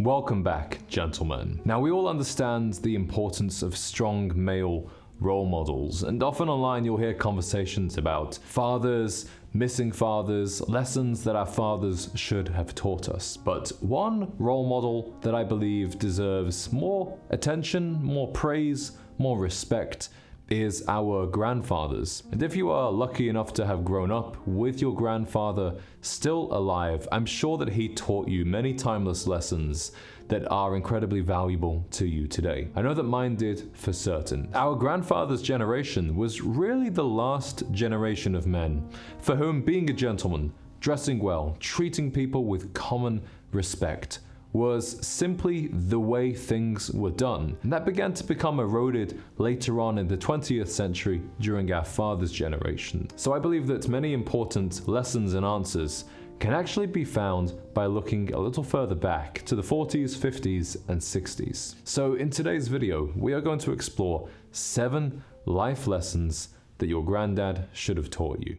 Welcome back, gentlemen. Now, we all understand the importance of strong male role models, and often online you'll hear conversations about fathers, missing fathers, lessons that our fathers should have taught us. But one role model that I believe deserves more attention, more praise, more respect is our grandfathers. And if you are lucky enough to have grown up with your grandfather still alive, I'm sure that he taught you many timeless lessons that are incredibly valuable to you today. I know that mine did for certain. Our grandfather's generation was really the last generation of men for whom being a gentleman, dressing well, treating people with common respect was simply the way things were done. And that began to become eroded later on in the 20th century during our father's generation. So I believe that many important lessons and answers can actually be found by looking a little further back to the 40s, 50s, and 60s. So in today's video, we are going to explore 7 life lessons that your granddad should have taught you.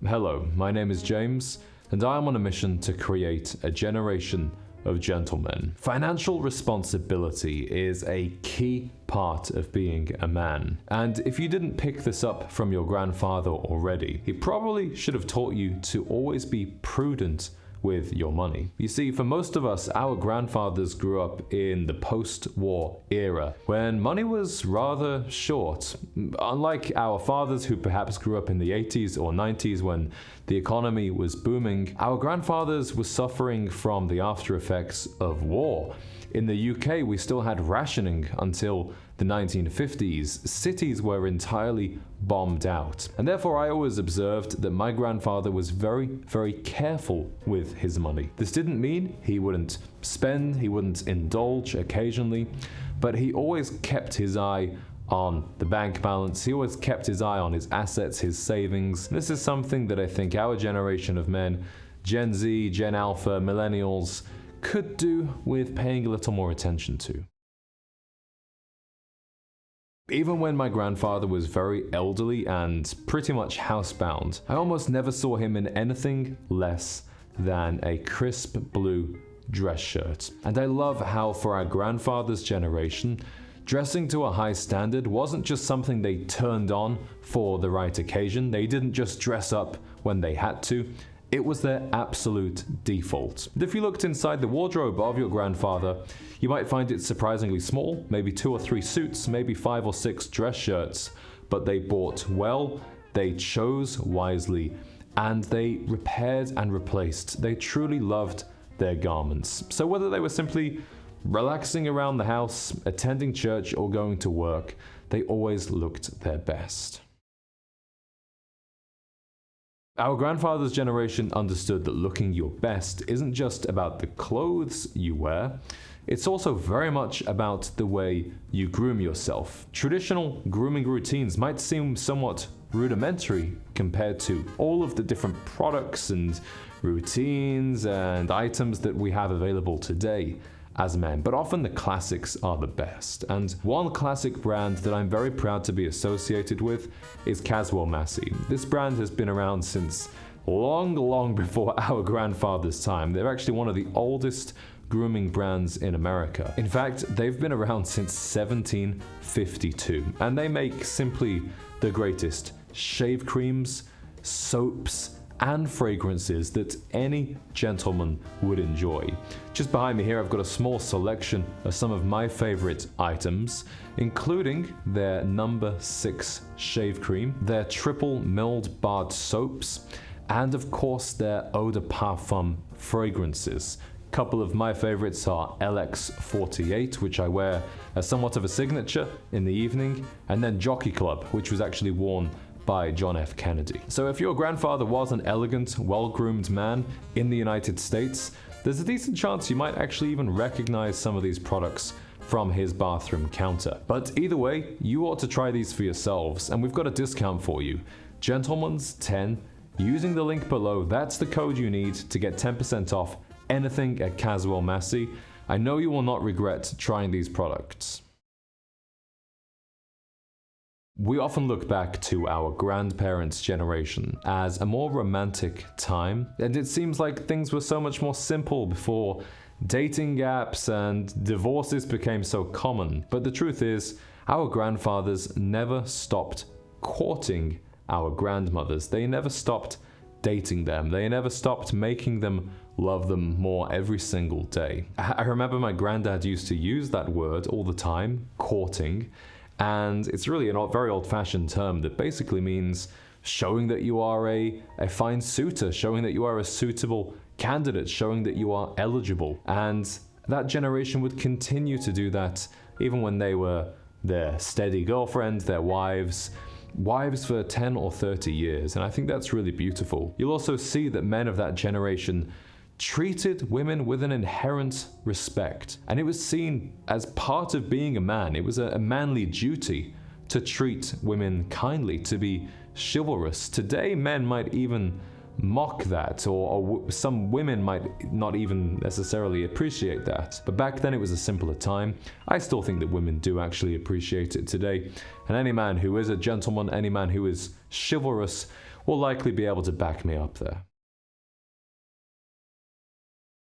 Hello, my name is James, and I am on a mission to create a generation of gentlemen. Financial responsibility is a key part of being a man. And if you didn't pick this up from your grandfather already, he probably should have taught you to always be prudent with your money. You see, for most of us, our grandfathers grew up in the post-war era when money was rather short. Unlike our fathers who perhaps grew up in the 80s or 90s when the economy was booming, our grandfathers were suffering from the after effects of war. In the UK, we still had rationing until the 1950s. Cities were entirely bombed out. And therefore, I always observed that my grandfather was very, very careful with his money. This didn't mean he wouldn't spend, he wouldn't indulge occasionally, but he always kept his eye on the bank balance. He always kept his eye on his assets, his savings. This is something that I think our generation of men, Gen Z, Gen Alpha, Millennials, could do with paying a little more attention to. Even when my grandfather was very elderly and pretty much housebound, I almost never saw him in anything less than a crisp blue dress shirt. And I love how for our grandfather's generation, dressing to a high standard wasn't just something they turned on for the right occasion. They didn't just dress up when they had to. It was their absolute default. And if you looked inside the wardrobe of your grandfather, you might find it surprisingly small, maybe 2 or 3 suits, maybe 5 or 6 dress shirts, but they bought well, they chose wisely, and they repaired and replaced. They truly loved their garments. So whether they were simply relaxing around the house, attending church, or going to work, they always looked their best. Our grandfather's generation understood that looking your best isn't just about the clothes you wear, it's also very much about the way you groom yourself. Traditional grooming routines might seem somewhat rudimentary compared to all of the different products and routines and items that we have available today as men, but often the classics are the best. And one classic brand that I'm very proud to be associated with is Caswell Massey. This brand has been around since long before our grandfather's time. They're actually one of the oldest grooming brands in America. In fact, they've been around since 1752, and they make simply the greatest shave creams, soaps, and fragrances that any gentleman would enjoy. Just behind me here, I've got a small selection of some of my favorite items, including their number 6 shave cream, their triple milled barred soaps, and of course their eau de parfum fragrances. A couple of my favorites are LX48, which I wear as somewhat of a signature in the evening, and then Jockey Club, which was actually worn by John F. Kennedy. So if your grandfather was an elegant, well-groomed man in the United States, there's a decent chance you might actually even recognize some of these products from his bathroom counter. But either way, you ought to try these for yourselves, and we've got a discount for you. Gentleman's 10, using the link below, that's the code you need to get 10% off anything at Caswell Massey. I know you will not regret trying these products. We often look back to our grandparents' generation as a more romantic time, and it seems like things were so much more simple before dating apps and divorces became so common. But the truth is, our grandfathers never stopped courting our grandmothers. They never stopped dating them. They never stopped making them love them more every single day. I remember my granddad used to use that word all the time, courting. And it's really a very old-fashioned term that basically means showing that you are a fine suitor, showing that you are a suitable candidate, showing that you are eligible. And that generation would continue to do that even when they were their steady girlfriend, their wives for 10 or 30 years. And I think that's really beautiful. You'll also see that men of that generation treated women with an inherent respect. And it was seen as part of being a man. It was a manly duty to treat women kindly, to be chivalrous. Today, men might even mock that, or some women might not even necessarily appreciate that. But back then it was a simpler time. I still think that women do actually appreciate it today. And any man who is a gentleman, any man who is chivalrous, will likely be able to back me up there.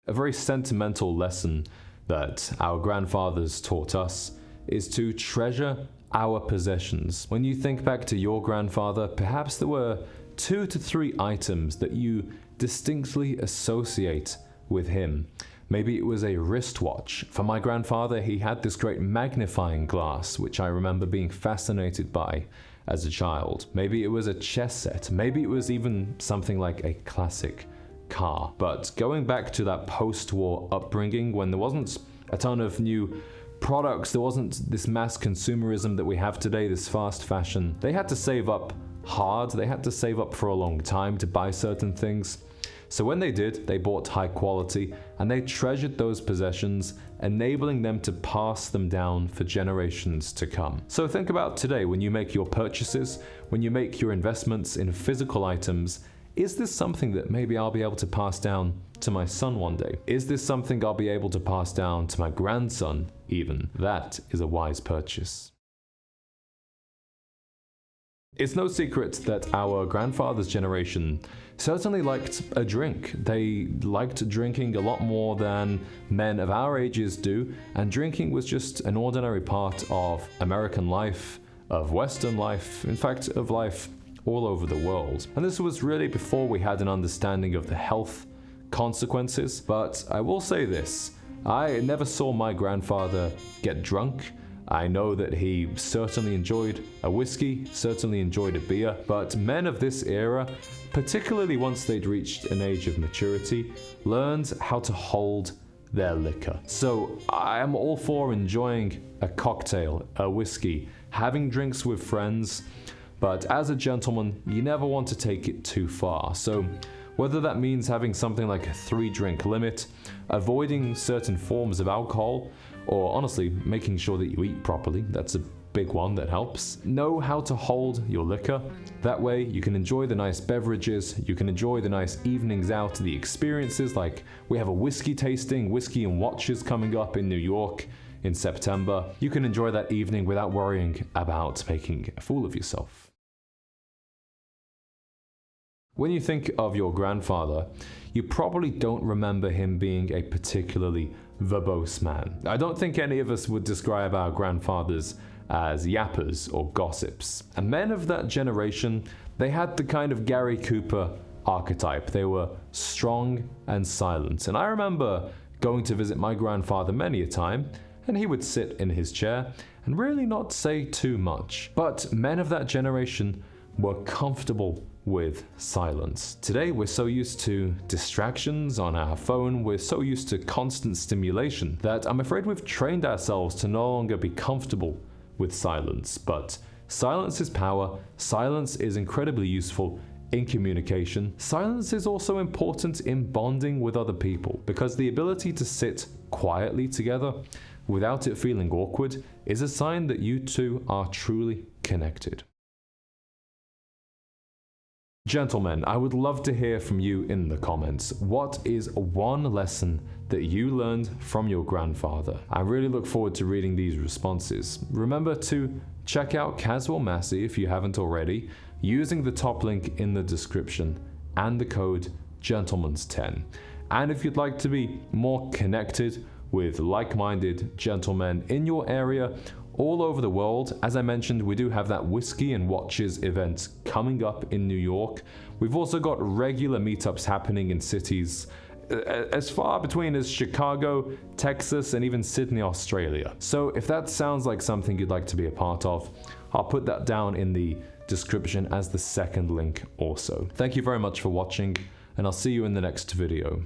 A very sentimental lesson that our grandfathers taught us is to treasure our possessions. When you think back to your grandfather, perhaps there were 2 to 3 items that you distinctly associate with him. Maybe it was a wristwatch. For my grandfather, he had this great magnifying glass, which I remember being fascinated by as a child. Maybe it was a chess set. Maybe it was even something like a classic car. But going back to that post-war upbringing, when there wasn't a ton of new products, there wasn't this mass consumerism that we have today, this fast fashion, they had to save up hard. They had to save up for a long time to buy certain things. So when they did, they bought high quality and they treasured those possessions, enabling them to pass them down for generations to come. So think about today, when you make your purchases, when you make your investments in physical items, is this something that maybe I'll be able to pass down to my son one day? Is this something I'll be able to pass down to my grandson even? That is a wise purchase. It's no secret that our grandfather's generation certainly liked a drink. They liked drinking a lot more than men of our ages do, and drinking was just an ordinary part of American life, of Western life, in fact, of life all over the world. And this was really before we had an understanding of the health consequences. But I will say this, I never saw my grandfather get drunk. I know that he certainly enjoyed a whiskey, certainly enjoyed a beer, but men of this era, particularly once they'd reached an age of maturity, learned how to hold their liquor. So I am all for enjoying a cocktail, a whiskey, having drinks with friends, but as a gentleman, you never want to take it too far. So whether that means having something like a 3-drink limit, avoiding certain forms of alcohol, or honestly, making sure that you eat properly, that's a big one that helps. Know how to hold your liquor. That way you can enjoy the nice beverages, you can enjoy the nice evenings out, the experiences, like we have a whiskey tasting, Whiskey and Watches coming up in New York in September. You can enjoy that evening without worrying about making a fool of yourself. When you think of your grandfather, you probably don't remember him being a particularly verbose man. I don't think any of us would describe our grandfathers as yappers or gossips. And men of that generation, they had the kind of Gary Cooper archetype. They were strong and silent. And I remember going to visit my grandfather many a time, and he would sit in his chair and really not say too much. But men of that generation were comfortable with silence. Today, we're so used to distractions on our phone, we're so used to constant stimulation that I'm afraid we've trained ourselves to no longer be comfortable with silence. But silence is power, silence is incredibly useful in communication. Silence is also important in bonding with other people, because the ability to sit quietly together without it feeling awkward is a sign that you two are truly connected. Gentlemen, I would love to hear from you in the comments. What is one lesson that you learned from your grandfather? I really look forward to reading these responses. Remember to check out Caswell Massey if you haven't already, using the top link in the description and the code GENTLEMANS10. And if you'd like to be more connected with like-minded gentlemen in your area, all over the world, as I mentioned, we do have that Whiskey and Watches event coming up in New York. We've also got regular meetups happening in cities as far between as Chicago, Texas, and even Sydney, Australia. So if that sounds like something you'd like to be a part of, I'll put that down in the description as the second link also. Thank you very much for watching, and I'll see you in the next video.